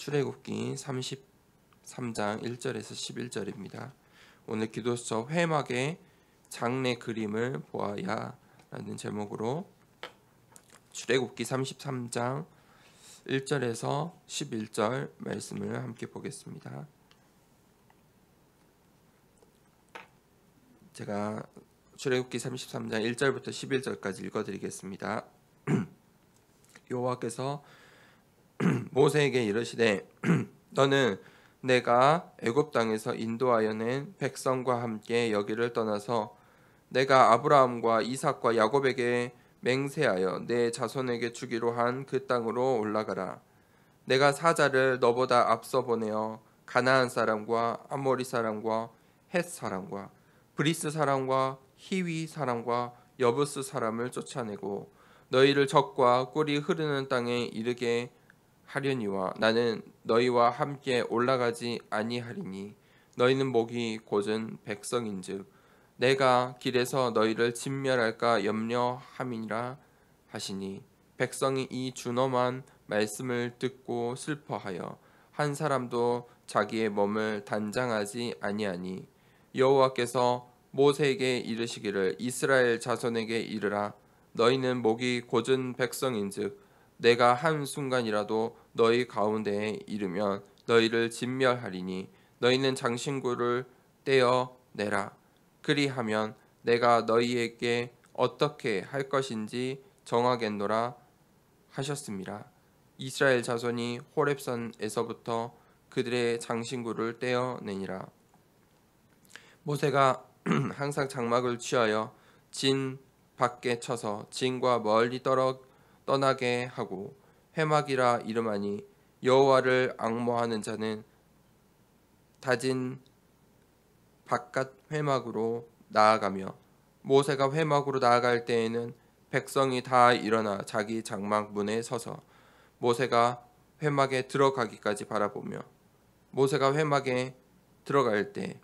출애굽기 33장 1절에서 11절입니다. 오늘 기도 수첩 회막의 장래 그림을 보아야 라는 제목으로 출애굽기 33장 1절에서 11절 말씀을 함께 보겠습니다. 제가 출애굽기 33장 1절부터 11절까지 읽어드리겠습니다. 여호와께서 모세에게 이르시되 너는 내가 애굽 땅에서 인도하여 낸 백성과 함께 여기를 떠나서 내가 아브라함과 이삭과 야곱에게 맹세하여 내 자손에게 주기로 한 그 땅으로 올라가라. 내가 사자를 너보다 앞서 보내어 가나안 사람과 아모리 사람과 헷 사람과 브리스 사람과 히위 사람과 여부스 사람을 쫓아내고 너희를 적과 꿀이 흐르는 땅에 이르게 하려니와 나는 너희와 함께 올라가지 아니하리니 너희는 목이 곧은 백성인즉 내가 길에서 너희를 진멸할까 염려함이라 하시니 백성이 이 준엄한 말씀을 듣고 슬퍼하여 한 사람도 자기의 몸을 단장하지 아니하니 여호와께서 모세에게 이르시기를 이스라엘 자손에게 이르라 너희는 목이 곧은 백성인즉 내가 한 순간이라도 너희 가운데에 이르면 너희를 진멸하리니 너희는 장신구를 떼어 내라. 그리하면 내가 너희에게 어떻게 할 것인지 정하겠노라 하셨습니다. 이스라엘 자손이 호렙산에서부터 그들의 장신구를 떼어내니라. 모세가 항상 장막을 취하여 진 밖에 쳐서 진과 멀리 떠나게 하고 회막이라 이름하니 여호와를 앙모하는 자는 다진 바깥 회막으로 나아가며 모세가 회막으로 나아갈 때에는 백성이 다 일어나 자기 장막 문에 서서 모세가 회막에 들어가기까지 바라보며 모세가 회막에 들어갈 때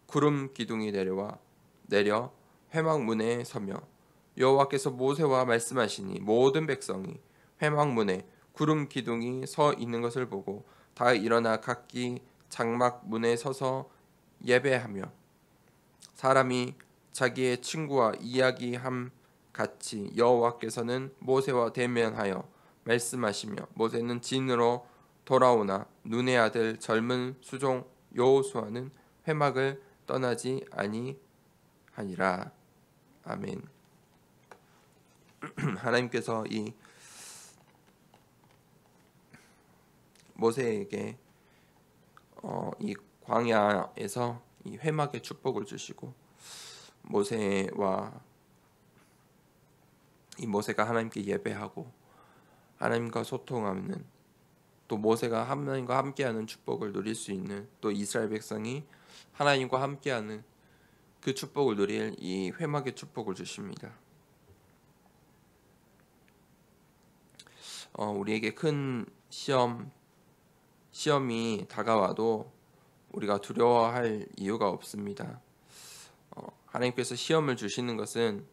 구름 기둥이 내려 회막 문에 서며 여호와께서 모세와 말씀하시니 모든 백성이 회막 문에 구름 기둥이 서 있는 것을 보고 다 일어나 각기 장막 문에 서서 예배하며 사람이 자기의 친구와 이야기함 같이 여호와께서는 모세와 대면하여 말씀하시며 모세는 진으로 돌아오나 눈의 아들 젊은 수종 여호수아는 회막을 떠나지 아니하니라. 아멘. 하나님께서 이 모세에게 이 광야에서 이 회막의 축복을 주시고 모세가 하나님께 예배하고 하나님과 소통하는 또 모세가 하나님과 함께하는 축복을 누릴 수 있는 또 이스라엘 백성이 하나님과 함께하는 그 축복을 누릴 이 회막의 축복을 주십니다. 우리에게 큰 시험이 다가와도 우리가 두려워할 이유가 없습니다. 하나님께서 시험을 주시는 것은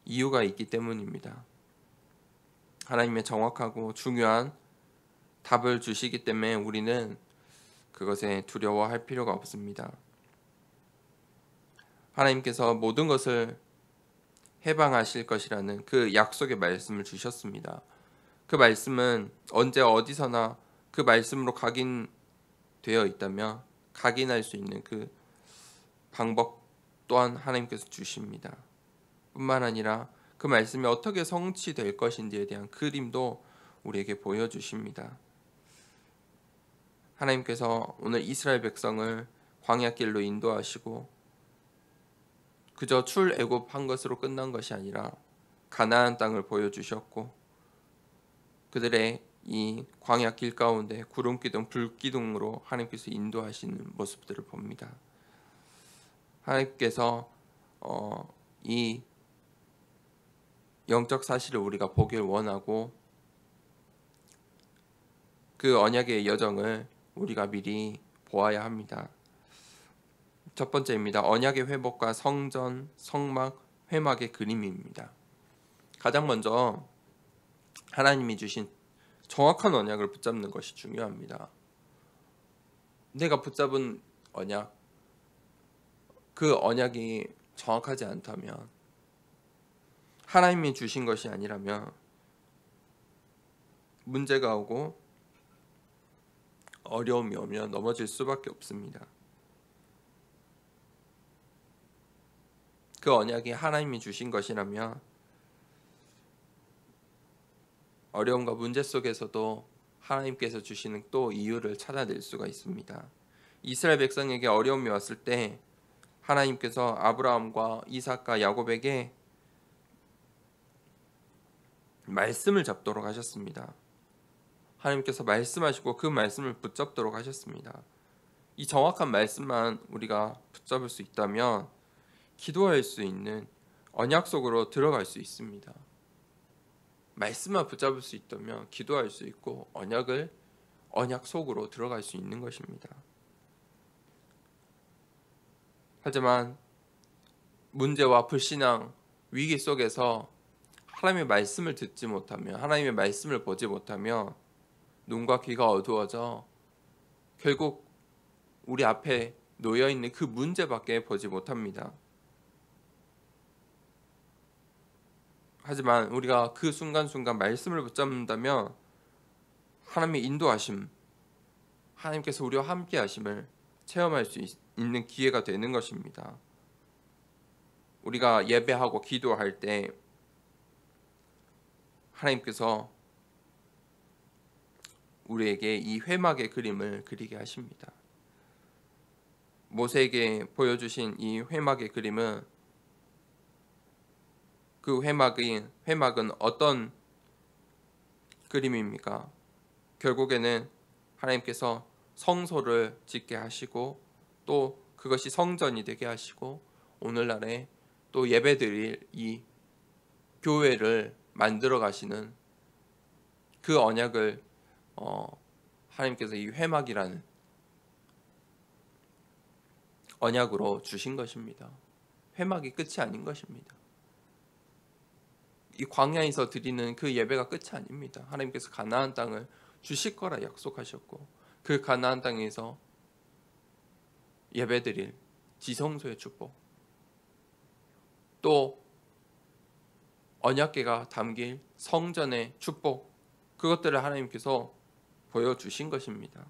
이유가 있기 때문입니다. 하나님의 정확하고 중요한 답을 주시기 때문에 우리는 그것에 두려워할 필요가 없습니다. 하나님께서 모든 것을 해방하실 것이라는 그 약속의 말씀을 주셨습니다. 그 말씀은 언제 어디서나 그 말씀으로 각인되어 있다며 각인할 수 있는 그 방법 또한 하나님께서 주십니다. 뿐만 아니라 그 말씀이 어떻게 성취될 것인지에 대한 그림도 우리에게 보여주십니다. 하나님께서 오늘 이스라엘 백성을 광야길로 인도하시고 그저 출애굽한 것으로 끝난 것이 아니라 가나안 땅을 보여주셨고 그들의 이 광야 길 가운데 구름기둥 불기둥으로 하나님께서 인도하시는 모습들을 봅니다. 하나님께서 이 영적 사실을 우리가 보길 원하고 그 언약의 여정을 우리가 미리 보아야 합니다. 첫 번째입니다. 언약의 회복과 성전, 성막, 회막의 그림입니다. 가장 먼저 하나님이 주신 정확한 언약을 붙잡는 것이 중요합니다. 내가 붙잡은 언약, 그 언약이 정확하지 않다면, 하나님이 주신 것이 아니라면 문제가 오고 어려움이 오면 넘어질 수밖에 없습니다. 그 언약이 하나님이 주신 것이라면 어려움과 문제 속에서도 하나님께서 주시는 또 이유를 찾아낼 수가 있습니다. 이스라엘 백성에게 어려움이 왔을 때 하나님께서 아브라함과 이삭과 야곱에게 말씀을 잡도록 하셨습니다. 하나님께서 말씀하시고 그 말씀을 붙잡도록 하셨습니다. 이 정확한 말씀만 우리가 붙잡을 수 있다면 기도할 수 있는 언약 속으로 들어갈 수 있습니다. 말씀만 붙잡을 수 있다면 기도할 수 있고 언약 속으로 들어갈 수 있는 것입니다. 하지만 문제와 불신앙, 위기 속에서 하나님의 말씀을 듣지 못하면, 하나님의 말씀을 보지 못하면 눈과 귀가 어두워져 결국 우리 앞에 놓여있는 그 문제밖에 보지 못합니다. 하지만 우리가 그 순간순간 말씀을 붙잡는다면 하나님의 인도하심, 하나님께서 우리와 함께 하심을 체험할 수 있는 기회가 되는 것입니다. 우리가 예배하고 기도할 때 하나님께서 우리에게 이 회막의 그림을 그리게 하십니다. 모세에게 보여주신 이 회막의 그림은, 그 회막은 어떤 그림입니까? 결국에는 하나님께서 성소를 짓게 하시고 또 그것이 성전이 되게 하시고 오늘날에 또 예배드릴 이 교회를 만들어 가시는 그 언약을 하나님께서 이 회막이라는 언약으로 주신 것입니다. 회막이 끝이 아닌 것입니다. 이 광야에서 드리는 그 예배가 끝이 아닙니다. 하나님께서 가나안 땅을 주실 거라 약속하셨고 그 가나안 땅에서 예배드릴 지성소의 축복, 또 언약궤가 담길 성전의 축복, 그것들을 하나님께서 보여주신 것입니다.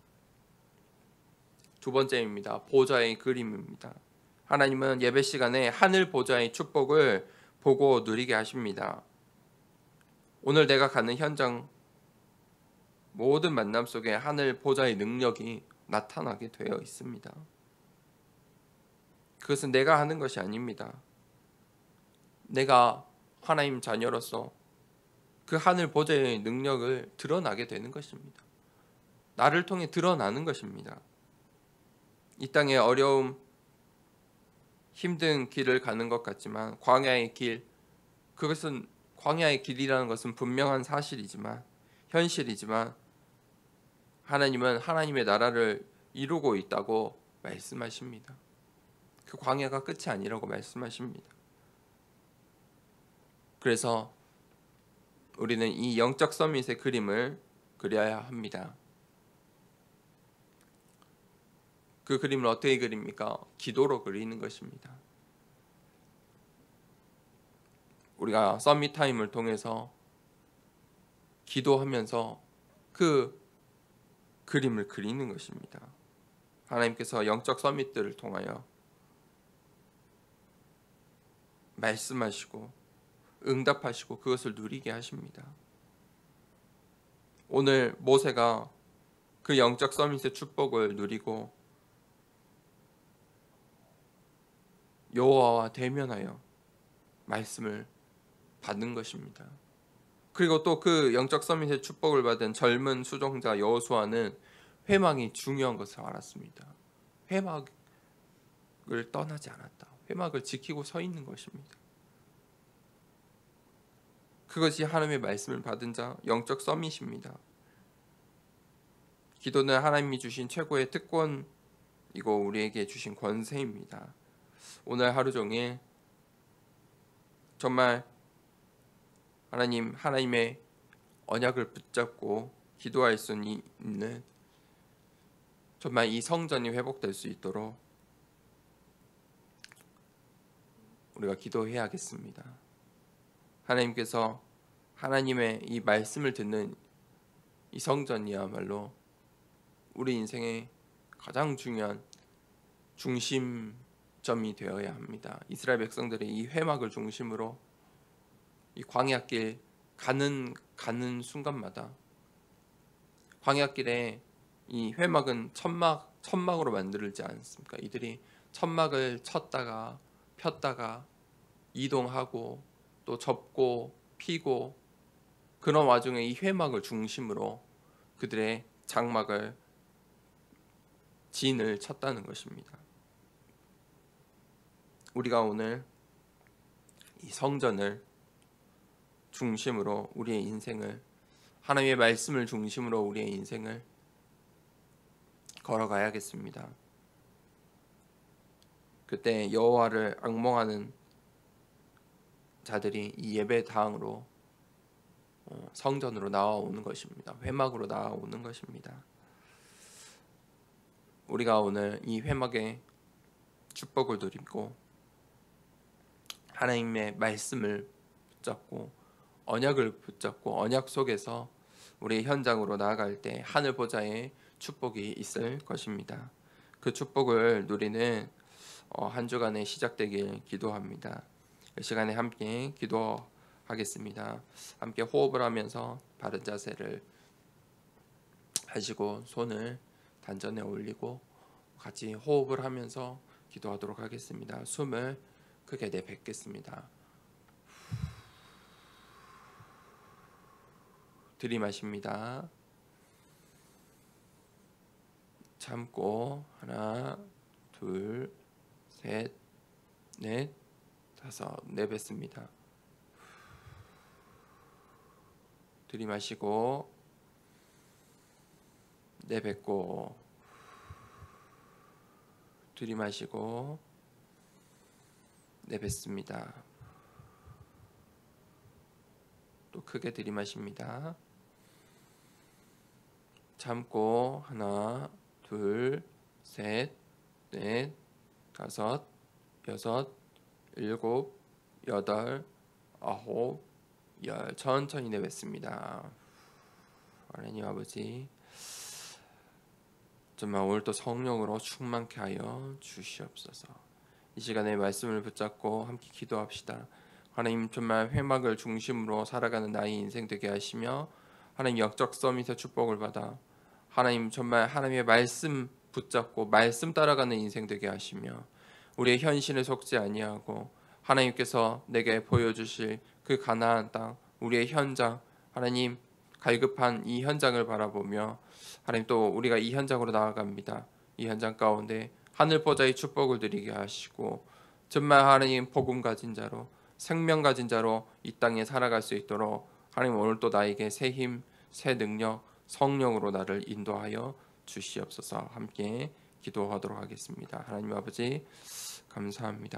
두 번째입니다. 보좌의 그림입니다. 하나님은 예배 시간에 하늘 보좌의 축복을 보고 누리게 하십니다. 오늘 내가 가는 현장 모든 만남 속에 하늘 보좌의 능력이 나타나게 되어 있습니다. 그것은 내가 하는 것이 아닙니다. 내가 하나님 자녀로서 그 하늘 보좌의 능력을 드러나게 되는 것입니다. 나를 통해 드러나는 것입니다. 이 땅의 어려움, 힘든 길을 가는 것 같지만 광야의 길, 그것은 광야의 길이라는 것은 분명한 사실이지만, 현실이지만 하나님은 하나님의 나라를 이루고 있다고 말씀하십니다. 그 광야가 끝이 아니라고 말씀하십니다. 그래서 우리는 이 영적 서밋의 그림을 그려야 합니다. 그 그림을 어떻게 그립니까? 기도로 그리는 것입니다. 우리가 서밋 타임을 통해서 기도하면서 그 그림을 그리는 것입니다. 하나님께서 영적 서밋들을 통하여 말씀하시고 응답하시고 그것을 누리게 하십니다. 오늘 모세가 그 영적 서밋의 축복을 누리고 여호와와 대면하여 말씀을 받는 것입니다. 그리고 또 그 영적 서밋의 축복을 받은 젊은 수종자 여호수아는 회막이 중요한 것을 알았습니다. 회막을 떠나지 않았다. 회막을 지키고 서 있는 것입니다. 그것이 하나님의 말씀을 받은 자 영적 서밋입니다. 기도는 하나님이 주신 최고의 특권이고 우리에게 주신 권세입니다. 오늘 하루 종일 정말 하나님의 언약을 붙잡고 기도할 수 있는 정말 이 성전이 회복될 수 있도록 우리가 기도해야겠습니다. 하나님께서 하나님의 이 말씀을 듣는 이 성전이야말로 우리 인생의 가장 중요한 중심점이 되어야 합니다. 이스라엘 백성들의 이 회막을 중심으로 이 광야길 가는 순간마다 광야길에 이 회막은 천막으로 만들지 않습니까? 이들이 천막을 쳤다가 폈다가 이동하고 또 접고 피고 그런 와중에 이 회막을 중심으로 그들의 장막을 진을 쳤다는 것입니다. 우리가 오늘 이 성전을 중심으로 우리의 인생을 하나님의 말씀을 중심으로 우리의 인생을 걸어가야겠습니다. 그때 여호와를 앙몽하는 자들이 이 예배당으로 성전으로 나와오는 것입니다. 회막으로 나와오는 것입니다. 우리가 오늘 이 회막에 축복을 누리고 하나님의 말씀을 붙잡고 언약을 붙잡고 언약 속에서 우리의 현장으로 나아갈 때 하늘 보좌에 축복이 있을 것입니다. 그 축복을 누리는 한 주간에 시작되길 기도합니다. 이 시간에 함께 기도하겠습니다. 함께 호흡을 하면서 바른 자세를 하시고 손을 단전에 올리고 같이 호흡을 하면서 기도하도록 하겠습니다. 숨을 크게 내뱉겠습니다. 들이마십니다. 참고 하나, 둘, 셋, 넷, 다섯 내뱉습니다. 들이마시고 내뱉고 들이마시고 내뱉습니다. 또 크게 들이마십니다. 참고 하나, 둘, 셋, 넷, 다섯, 여섯, 일곱, 여덟, 아홉, 열 천천히 내뱉습니다. 하나님 아버지 정말 오늘도 성령으로 충만케 하여 주시옵소서. 이 시간에 말씀을 붙잡고 함께 기도합시다. 하나님 정말 회막을 중심으로 살아가는 나의 인생 되게 하시며 하나님 영적 서밋의 축복을 받아 하나님 정말 하나님의 말씀 붙잡고 말씀 따라가는 인생 되게 하시며 우리의 현실에 속지 아니하고 하나님께서 내게 보여주실 그 가나안 땅 우리의 현장 하나님 갈급한 이 현장을 바라보며 하나님 또 우리가 이 현장으로 나아갑니다. 이 현장 가운데 하늘 보좌의 축복을 드리게 하시고 정말 하나님 복음 가진 자로 생명 가진 자로 이 땅에 살아갈 수 있도록 하나님 오늘 또 나에게 새 힘, 새 능력, 성령으로 나를 인도하여 주시옵소서. 함께 기도하도록 하겠습니다. 하나님 아버지 감사합니다.